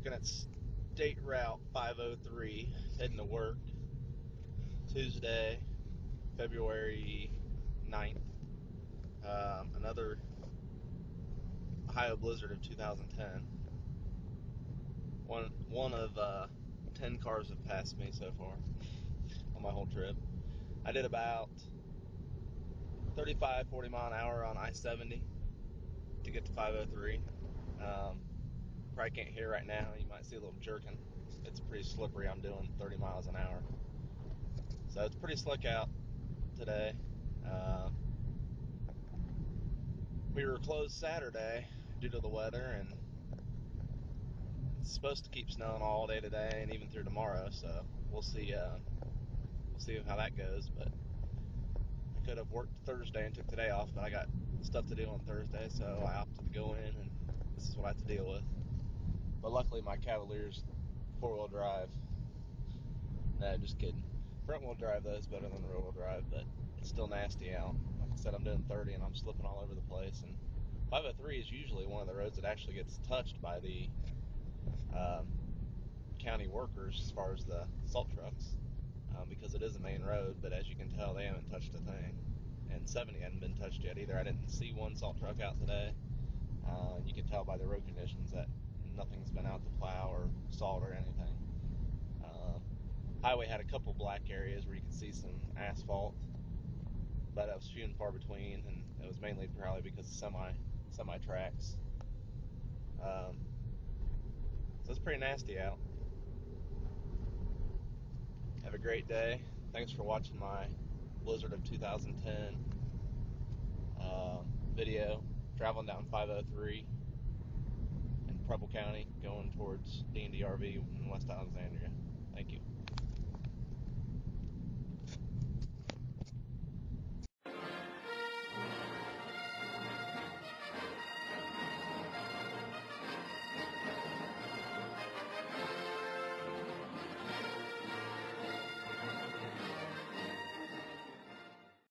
Looking at State Route 503, heading to work. Tuesday, February 9th. Another Ohio blizzard of 2010. One of 10 cars have passed me so far on my whole trip. I did about 35, 40 mile an hour on I-70 to get to 503. Probably can't hear right now. You might see a little jerking. It's pretty slippery. I'm doing 30 miles an hour. So it's pretty slick out today. We were closed Saturday due to the weather, and it's supposed to keep snowing all day today and even through tomorrow. So we'll see. We'll see how that goes. But I could have worked Thursday and took today off, but I got stuff to do on Thursday, so I opted to go in, and this is what I have to deal with. But luckily, my Cavalier's four-wheel drive. Nah, just kidding. Front-wheel drive, though, is better than rear-wheel drive, but it's still nasty out. Like I said, I'm doing 30, and I'm slipping all over the place. And 503 is usually one of the roads that actually gets touched by the county workers as far as the salt trucks, because it is a main road, but as you can tell, they haven't touched a thing. And 70 hadn't been touched yet either. I didn't see one salt truck out today. You can tell by the road conditions that nothing's been out to plow or salt or anything. Highway had a couple black areas where you could see some asphalt, but it was few and far between, and it was mainly probably because of semi tracks. So it's pretty nasty out. Have a great day. Thanks for watching my blizzard of 2010 video. Traveling down 503 in Preble County, going towards D&D RV in West Alexandria. Thank you.